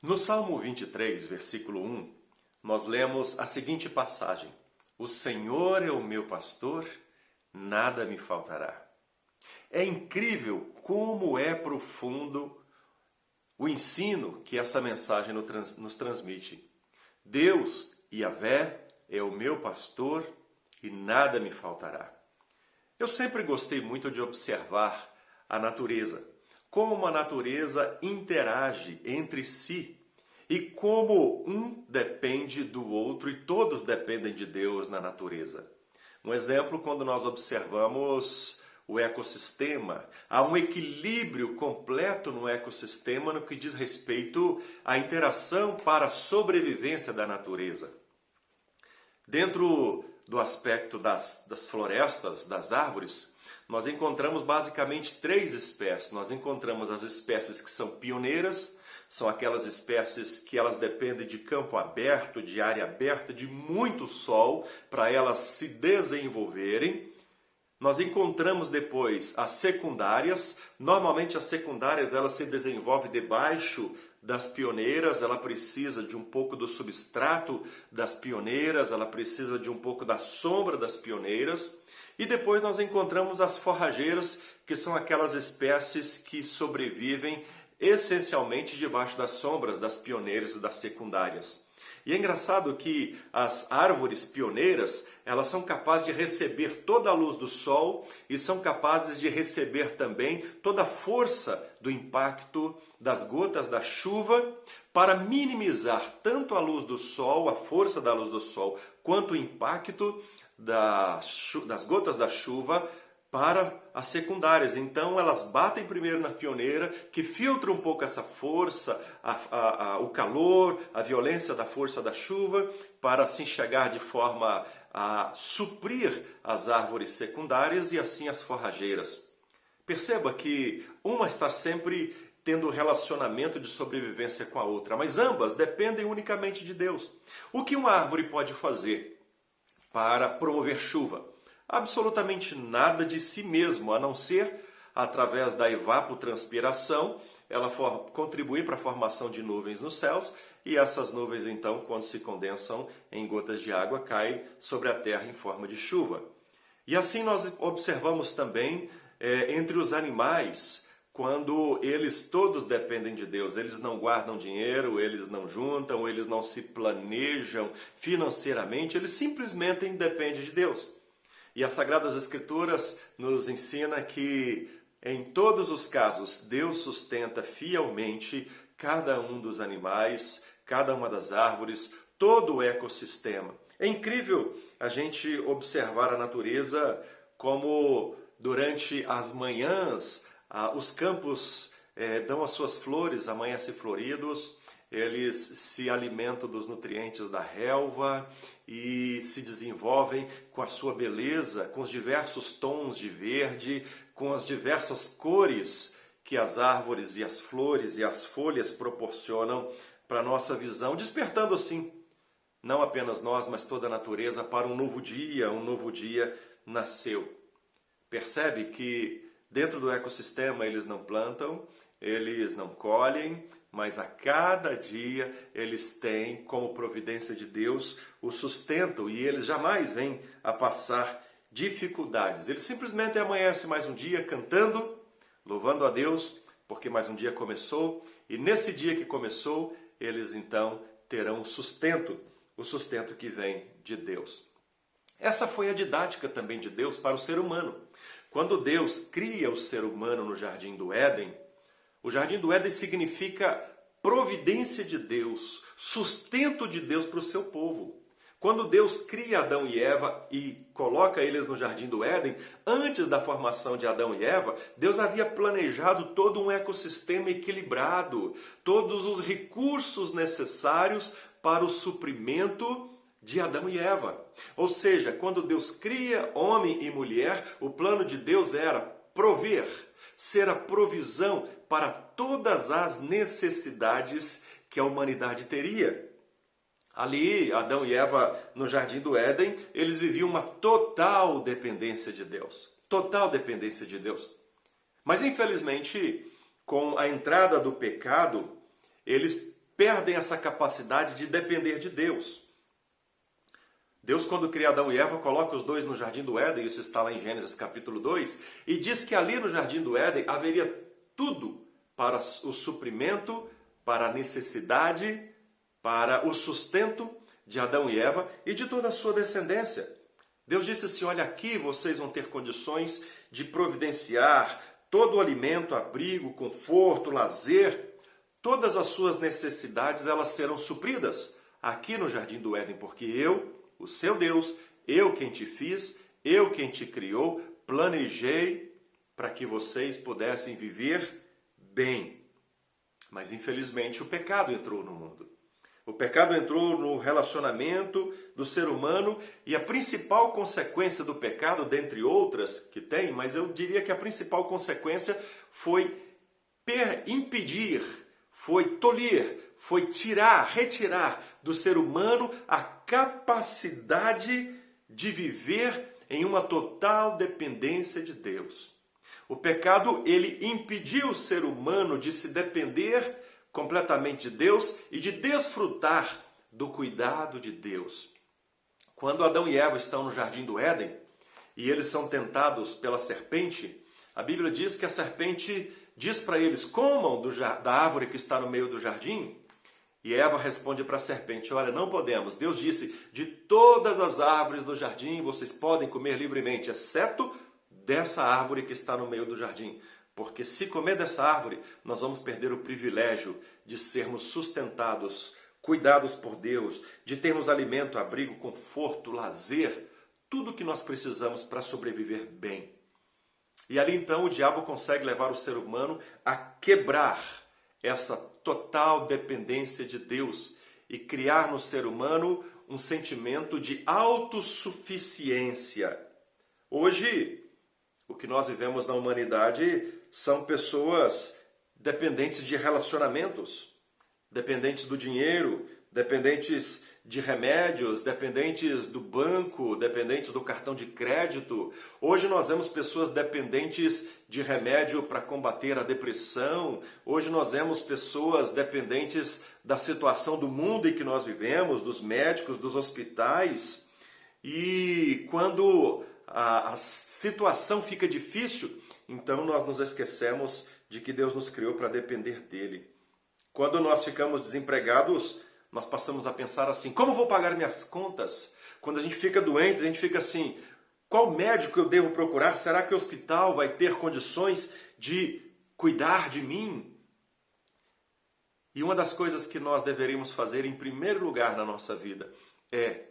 No Salmo 23, versículo 1, nós lemos a seguinte passagem: O Senhor é o meu pastor, nada me faltará. É incrível como é profundo o ensino que essa mensagem nos transmite. Deus, Yahvé, é o meu pastor e nada me faltará. Eu sempre gostei muito de observar a natureza, como a natureza interage entre si e como um depende do outro e todos dependem de Deus na natureza. Um exemplo, quando nós observamos o ecossistema, há um equilíbrio completo no ecossistema no que diz respeito à interação para a sobrevivência da natureza. Dentro do aspecto das florestas, das árvores, nós encontramos basicamente três espécies. Nós encontramos as espécies que são pioneiras, são aquelas espécies que elas dependem de campo aberto, de área aberta, de muito sol para elas se desenvolverem. Nós encontramos depois as secundárias. Normalmente as secundárias elas se desenvolvem debaixo das pioneiras, ela precisa de um pouco do substrato das pioneiras, ela precisa de um pouco da sombra das pioneiras. E depois nós encontramos as forrageiras, que são aquelas espécies que sobrevivem essencialmente debaixo das sombras das pioneiras e das secundárias. E é engraçado que as árvores pioneiras, elas são capazes de receber toda a luz do sol e são capazes de receber também toda a força do impacto das gotas da chuva para minimizar tanto a luz do sol, a força da luz do sol, quanto o impacto das gotas da chuva para as secundárias. Então elas batem primeiro na pioneira, que filtra um pouco essa força, o calor, a violência da força da chuva, para assim chegar de forma a suprir as árvores secundárias e assim as forrageiras. Perceba que uma está sempre tendo relacionamento de sobrevivência com a outra, mas ambas dependem unicamente de Deus. O que uma árvore pode fazer para promover chuva? Absolutamente nada de si mesmo, a não ser através da evapotranspiração, ela contribui para a formação de nuvens nos céus, e essas nuvens então, quando se condensam em gotas de água, caem sobre a terra em forma de chuva. E assim nós observamos também entre os animais, quando eles todos dependem de Deus, eles não guardam dinheiro, eles não juntam, eles não se planejam financeiramente, eles simplesmente dependem de Deus. E as Sagradas Escrituras nos ensina que em todos os casos Deus sustenta fielmente cada um dos animais, cada uma das árvores, todo o ecossistema. É incrível a gente observar a natureza como durante as manhãs os campos dão as suas flores, amanhecem floridos, eles se alimentam dos nutrientes da relva e se desenvolvem com a sua beleza, com os diversos tons de verde, com as diversas cores que as árvores e as flores e as folhas proporcionam para a nossa visão, despertando assim, não apenas nós, mas toda a natureza para um novo dia nasceu. Percebe que dentro do ecossistema eles não plantam, eles não colhem, mas a cada dia eles têm, como providência de Deus, o sustento e eles jamais vêm a passar dificuldades. Eles simplesmente amanhecem mais um dia cantando, louvando a Deus, porque mais um dia começou, e nesse dia que começou, eles então terão o sustento que vem de Deus. Essa foi a didática também de Deus para o ser humano. Quando Deus cria o ser humano no Jardim do Éden, o Jardim do Éden significa providência de Deus, sustento de Deus para o seu povo. Quando Deus cria Adão e Eva e coloca eles no Jardim do Éden, antes da formação de Adão e Eva, Deus havia planejado todo um ecossistema equilibrado, todos os recursos necessários para o suprimento de Adão e Eva. Ou seja, quando Deus cria homem e mulher, o plano de Deus era prover, ser a provisão para todas as necessidades que a humanidade teria. Ali, Adão e Eva, no Jardim do Éden, eles viviam uma total dependência de Deus. Total dependência de Deus. Mas, infelizmente, com a entrada do pecado, eles perdem essa capacidade de depender de Deus. Deus, quando cria Adão e Eva, coloca os dois no Jardim do Éden, isso está lá em Gênesis capítulo 2, e diz que ali no Jardim do Éden haveria tudo para o suprimento, para a necessidade, para o sustento de Adão e Eva e de toda a sua descendência. Deus disse assim, olha, aqui vocês vão ter condições de providenciar todo o alimento, abrigo, conforto, lazer, todas as suas necessidades, elas serão supridas aqui no Jardim do Éden, porque eu, o seu Deus, eu quem te fiz, eu quem te criou, planejei para que vocês pudessem viver bem. Mas infelizmente o pecado entrou no mundo. O pecado entrou no relacionamento do ser humano e a principal consequência do pecado, dentre outras que tem, mas eu diria que a principal consequência foi impedir, foi tolir, foi retirar do ser humano a capacidade de viver em uma total dependência de Deus. O pecado, ele impediu o ser humano de se depender completamente de Deus e de desfrutar do cuidado de Deus. Quando Adão e Eva estão no Jardim do Éden e eles são tentados pela serpente, a Bíblia diz que a serpente diz para eles, comam da árvore que está no meio do jardim. E Eva responde para a serpente, olha, não podemos. Deus disse, de todas as árvores do jardim vocês podem comer livremente, exceto dessa árvore que está no meio do jardim. Porque se comer dessa árvore, nós vamos perder o privilégio de sermos sustentados, cuidados por Deus, de termos alimento, abrigo, conforto, lazer, tudo que nós precisamos para sobreviver bem. E ali então o diabo consegue levar o ser humano a quebrar essa total dependência de Deus e criar no ser humano um sentimento de autossuficiência. Hoje, o que nós vivemos na humanidade são pessoas dependentes de relacionamentos, dependentes do dinheiro, dependentes de remédios, dependentes do banco, dependentes do cartão de crédito. Hoje nós vemos pessoas dependentes de remédio para combater a depressão. Hoje nós vemos pessoas dependentes da situação do mundo em que nós vivemos, dos médicos, dos hospitais. E quando a situação fica difícil, então nós nos esquecemos de que Deus nos criou para depender dele. Quando nós ficamos desempregados, nós passamos a pensar assim, como vou pagar minhas contas? Quando a gente fica doente, a gente fica assim, qual médico eu devo procurar? Será que o hospital vai ter condições de cuidar de mim? E uma das coisas que nós deveríamos fazer em primeiro lugar na nossa vida é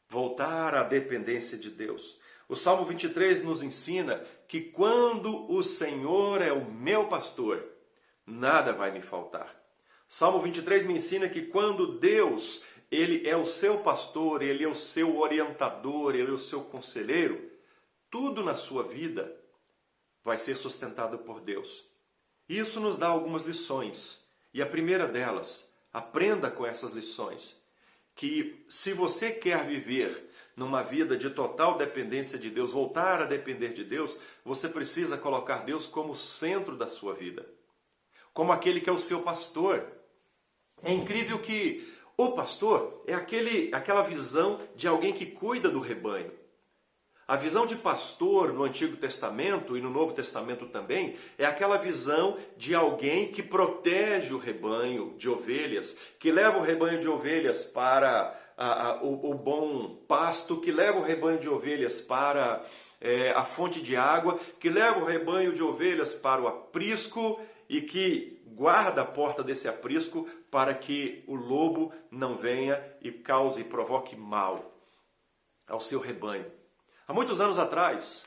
voltar à dependência de Deus. O Salmo 23 nos ensina que quando o Senhor é o meu pastor, nada vai me faltar. Salmo 23 me ensina que quando Deus, ele é o seu pastor, ele é o seu orientador, ele é o seu conselheiro, tudo na sua vida vai ser sustentado por Deus. Isso nos dá algumas lições. E a primeira delas, aprenda com essas lições, que se você quer viver numa vida de total dependência de Deus, voltar a depender de Deus, você precisa colocar Deus como centro da sua vida, como aquele que é o seu pastor. É incrível que o pastor é aquela visão de alguém que cuida do rebanho. A visão de pastor no Antigo Testamento e no Novo Testamento também é aquela visão de alguém que protege o rebanho de ovelhas, que leva o rebanho de ovelhas para o bom pasto, que leva o rebanho de ovelhas para a fonte de água, que leva o rebanho de ovelhas para o aprisco e que guarda a porta desse aprisco para que o lobo não venha e cause e provoque mal ao seu rebanho. Há muitos anos atrás,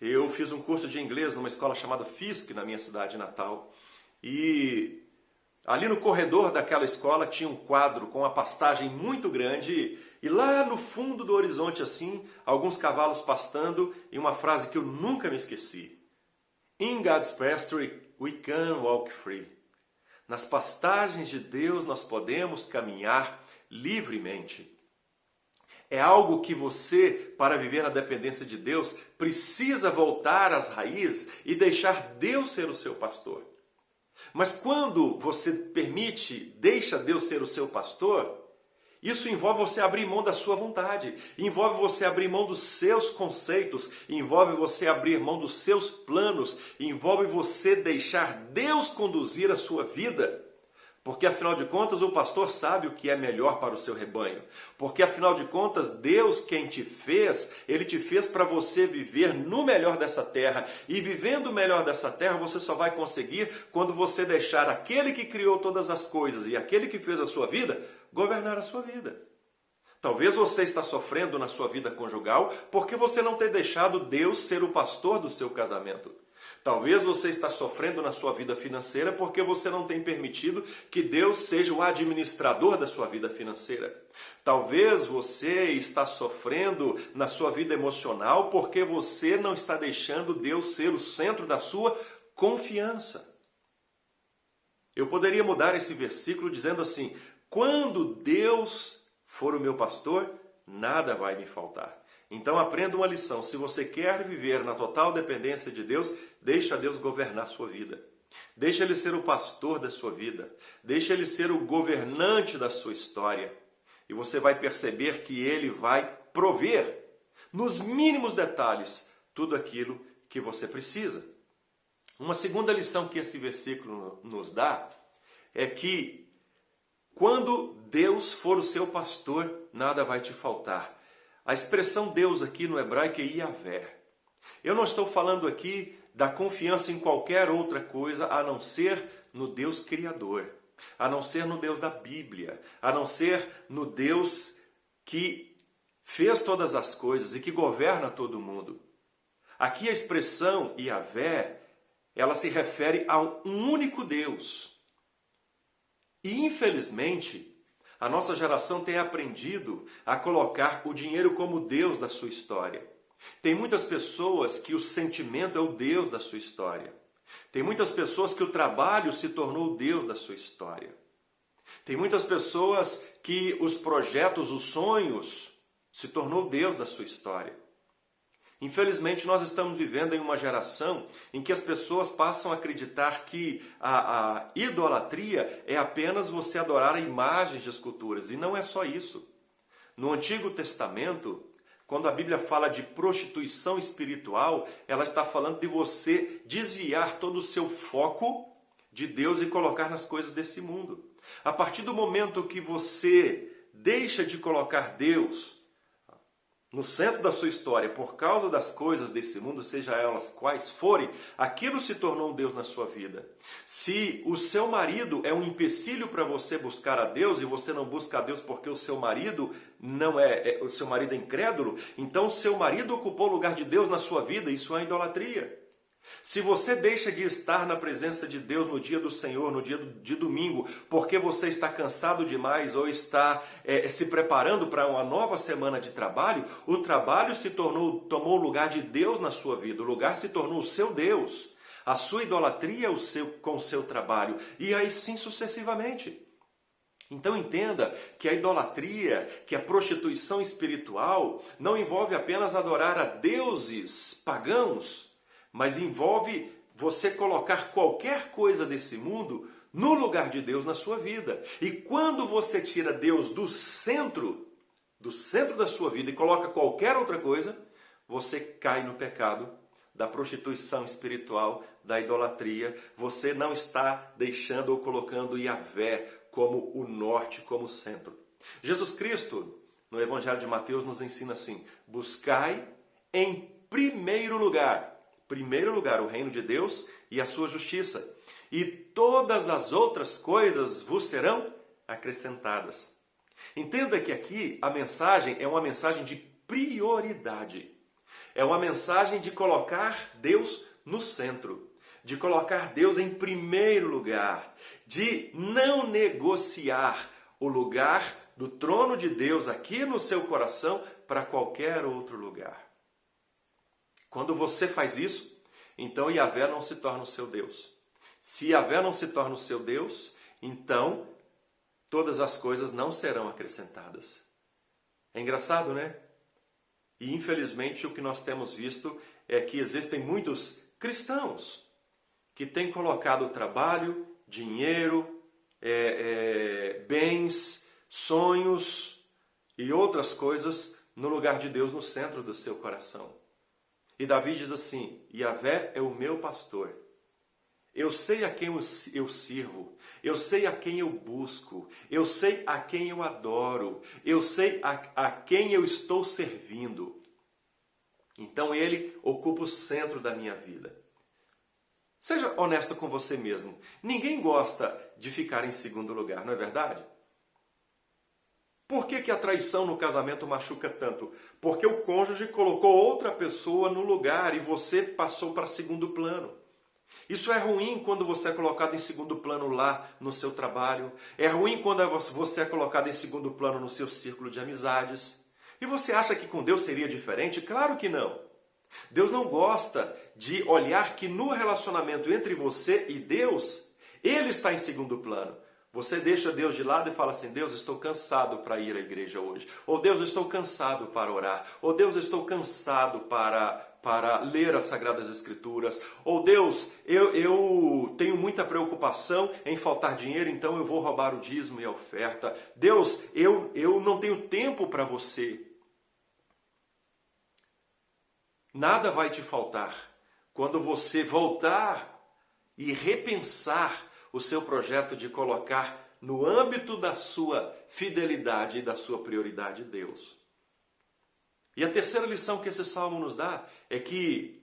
eu fiz um curso de inglês numa escola chamada Fisk, na minha cidade natal. E ali no corredor daquela escola tinha um quadro com uma pastagem muito grande. E lá no fundo do horizonte, assim, alguns cavalos pastando e uma frase que eu nunca me esqueci. In God's pasture we can walk free. Nas pastagens de Deus nós podemos caminhar livremente. É algo que você, para viver na dependência de Deus, precisa voltar às raízes e deixar Deus ser o seu pastor. Mas quando você deixa Deus ser o seu pastor, isso envolve você abrir mão da sua vontade, envolve você abrir mão dos seus conceitos, envolve você abrir mão dos seus planos, envolve você deixar Deus conduzir a sua vida. Porque afinal de contas o pastor sabe o que é melhor para o seu rebanho. Porque afinal de contas Deus quem te fez, Ele te fez para você viver no melhor dessa terra. E vivendo o melhor dessa terra você só vai conseguir quando você deixar aquele que criou todas as coisas e aquele que fez a sua vida, governar a sua vida. Talvez você está sofrendo na sua vida conjugal porque você não tem deixado Deus ser o pastor do seu casamento. Talvez você está sofrendo na sua vida financeira porque você não tem permitido que Deus seja o administrador da sua vida financeira. Talvez você está sofrendo na sua vida emocional porque você não está deixando Deus ser o centro da sua confiança. Eu poderia mudar esse versículo dizendo assim: quando Deus for o meu pastor, nada vai me faltar. Então aprenda uma lição: se você quer viver na total dependência de Deus, deixa Deus governar a sua vida. Deixa Ele ser o pastor da sua vida. Deixa Ele ser o governante da sua história. E você vai perceber que Ele vai prover, nos mínimos detalhes, tudo aquilo que você precisa. Uma segunda lição que esse versículo nos dá é que quando Deus for o seu pastor, nada vai te faltar. A expressão Deus aqui no hebraico é Yavé. Eu não estou falando aqui da confiança em qualquer outra coisa a não ser no Deus Criador, a não ser no Deus da Bíblia, a não ser no Deus que fez todas as coisas e que governa todo mundo. Aqui a expressão Yavé, ela se refere a um único Deus. E infelizmente, a nossa geração tem aprendido a colocar o dinheiro como Deus da sua história. Tem muitas pessoas que o sentimento é o Deus da sua história. Tem muitas pessoas que o trabalho se tornou o Deus da sua história. Tem muitas pessoas que os projetos, os sonhos, se tornou o Deus da sua história. Infelizmente, nós estamos vivendo em uma geração em que as pessoas passam a acreditar que a idolatria é apenas você adorar a imagens de esculturas. E não é só isso. No Antigo Testamento, quando a Bíblia fala de prostituição espiritual, ela está falando de você desviar todo o seu foco de Deus e colocar nas coisas desse mundo. A partir do momento que você deixa de colocar Deus no centro da sua história, por causa das coisas desse mundo, seja elas quais forem, aquilo se tornou um Deus na sua vida. Se o seu marido é um empecilho para você buscar a Deus, e você não busca a Deus porque o seu marido o seu marido é incrédulo, então o seu marido ocupou o lugar de Deus na sua vida, isso é idolatria. Se você deixa de estar na presença de Deus no dia do Senhor, no dia de domingo, porque você está cansado demais ou está se preparando para uma nova semana de trabalho, o trabalho tomou o lugar de Deus na sua vida, o lugar se tornou o seu Deus, a sua idolatria com o seu trabalho, e aí sim sucessivamente. Então entenda que a idolatria, que a prostituição espiritual, não envolve apenas adorar a deuses pagãos, mas envolve você colocar qualquer coisa desse mundo no lugar de Deus na sua vida. E quando você tira Deus do centro da sua vida e coloca qualquer outra coisa, você cai no pecado da prostituição espiritual, da idolatria. Você não está deixando ou colocando Yavé como o norte, como o centro. Jesus Cristo, no Evangelho de Mateus, nos ensina assim: buscai em primeiro lugar o reino de Deus e a sua justiça, e todas as outras coisas vos serão acrescentadas. Entenda que aqui a mensagem é uma mensagem de prioridade. É uma mensagem de colocar Deus no centro, de colocar Deus em primeiro lugar, de não negociar o lugar do trono de Deus aqui no seu coração para qualquer outro lugar. Quando você faz isso, então Yavé não se torna o seu Deus. Se Yavé não se torna o seu Deus, então todas as coisas não serão acrescentadas. É engraçado, né? E infelizmente o que nós temos visto é que existem muitos cristãos que tem colocado o trabalho, dinheiro, bens, sonhos e outras coisas no lugar de Deus, no centro do seu coração. E Davi diz assim: Yahvé é o meu pastor. Eu sei a quem eu sirvo, eu sei a quem eu busco, eu sei a quem eu adoro, eu sei a quem eu estou servindo. Então ele ocupa o centro da minha vida. Seja honesto com você mesmo. Ninguém gosta de ficar em segundo lugar, não é verdade? Por que a traição no casamento machuca tanto? Porque o cônjuge colocou outra pessoa no lugar e você passou para segundo plano. Isso é ruim quando você é colocado em segundo plano lá no seu trabalho. É ruim quando você é colocado em segundo plano no seu círculo de amizades. E você acha que com Deus seria diferente? Claro que não. Deus não gosta de olhar que no relacionamento entre você e Deus, Ele está em segundo plano. Você deixa Deus de lado e fala assim: Deus, estou cansado para ir à igreja hoje. Ou Deus, estou cansado para orar. Ou Deus, estou cansado para ler as Sagradas Escrituras. Ou Deus, eu tenho muita preocupação em faltar dinheiro, então eu vou roubar o dízimo e a oferta. Deus, eu não tenho tempo para você. Nada vai te faltar quando você voltar e repensar o seu projeto de colocar no âmbito da sua fidelidade e da sua prioridade Deus. E a terceira lição que esse salmo nos dá é que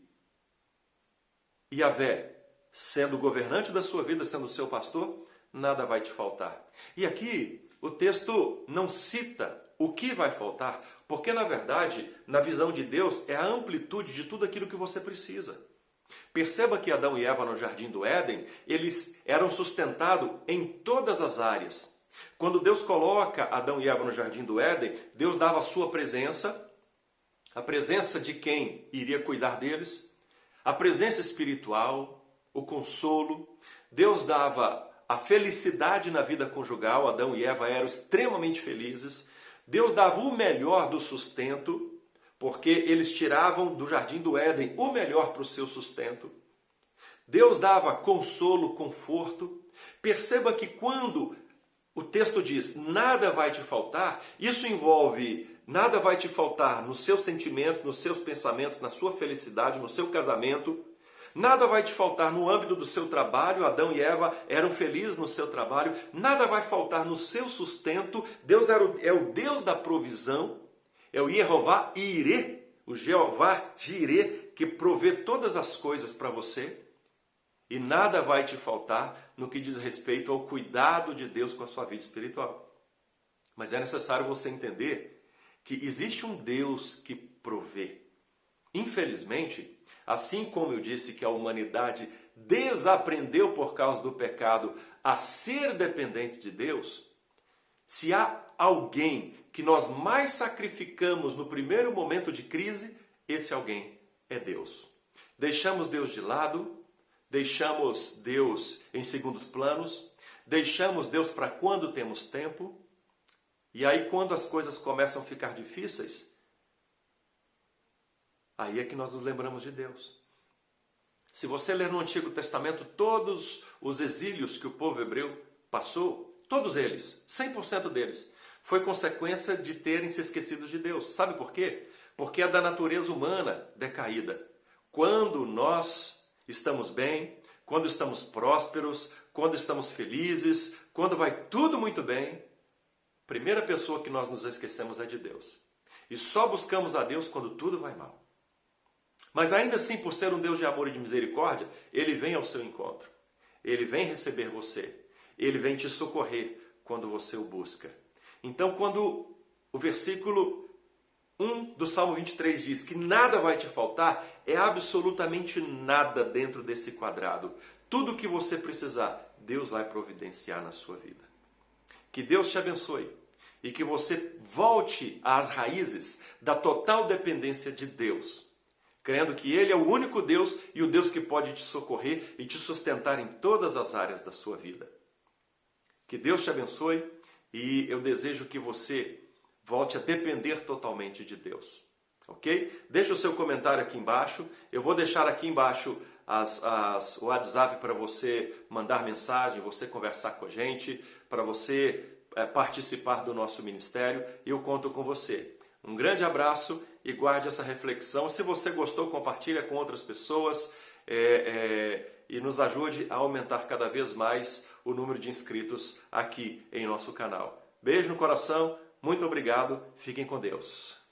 Yahvé, sendo o governante da sua vida, sendo o seu pastor, nada vai te faltar. E aqui o texto não cita o que vai faltar, porque na verdade, na visão de Deus, é a amplitude de tudo aquilo que você precisa. Perceba que Adão e Eva no Jardim do Éden, eles eram sustentados em todas as áreas. Quando Deus coloca Adão e Eva no Jardim do Éden, Deus dava a sua presença, a presença de quem iria cuidar deles, a presença espiritual, o consolo. Deus dava a felicidade na vida conjugal, Adão e Eva eram extremamente felizes. Deus dava o melhor do sustento, porque eles tiravam do Jardim do Éden o melhor para o seu sustento. Deus dava consolo, conforto. Perceba que quando o texto diz nada vai te faltar, isso envolve nada vai te faltar nos seus sentimentos, nos seus pensamentos, na sua felicidade, no seu casamento. Nada vai te faltar no âmbito do seu trabalho. Adão e Eva eram felizes no seu trabalho. Nada vai faltar no seu sustento. Deus é o Deus da provisão. É o Yehová Irê, o Jeová Jirê, que provê todas as coisas para você. E nada vai te faltar no que diz respeito ao cuidado de Deus com a sua vida espiritual. Mas é necessário você entender que existe um Deus que provê. Infelizmente, assim como eu disse que a humanidade desaprendeu por causa do pecado a ser dependente de Deus, se há alguém que nós mais sacrificamos no primeiro momento de crise, esse alguém é Deus. Deixamos Deus de lado, deixamos Deus em segundos planos, deixamos Deus para quando temos tempo, e aí quando as coisas começam a ficar difíceis, aí é que nós nos lembramos de Deus. Se você ler no Antigo Testamento todos os exílios que o povo hebreu passou, todos eles, 100% deles, foi consequência de terem se esquecido de Deus. Sabe por quê? Porque é da natureza humana decaída. Quando nós estamos bem, quando estamos prósperos, quando estamos felizes, quando vai tudo muito bem, a primeira pessoa que nós nos esquecemos é de Deus. E só buscamos a Deus quando tudo vai mal. Mas ainda assim, por ser um Deus de amor e de misericórdia, Ele vem ao seu encontro. Ele vem receber você. Ele vem te socorrer quando você o busca. Então, quando o versículo 1 do Salmo 23 diz que nada vai te faltar, é absolutamente nada dentro desse quadrado. Tudo o que você precisar, Deus vai providenciar na sua vida. Que Deus te abençoe e que você volte às raízes da total dependência de Deus, crendo que Ele é o único Deus e o Deus que pode te socorrer e te sustentar em todas as áreas da sua vida. Que Deus te abençoe e eu desejo que você volte a depender totalmente de Deus. Ok? Deixa o seu comentário aqui embaixo. Eu vou deixar aqui embaixo o WhatsApp para você mandar mensagem, você conversar com a gente, para você participar do nosso ministério. Eu conto com você. Um grande abraço e guarde essa reflexão. Se você gostou, compartilha com outras pessoas e nos ajude a aumentar cada vez mais o número de inscritos aqui em nosso canal. Beijo no coração, muito obrigado, fiquem com Deus.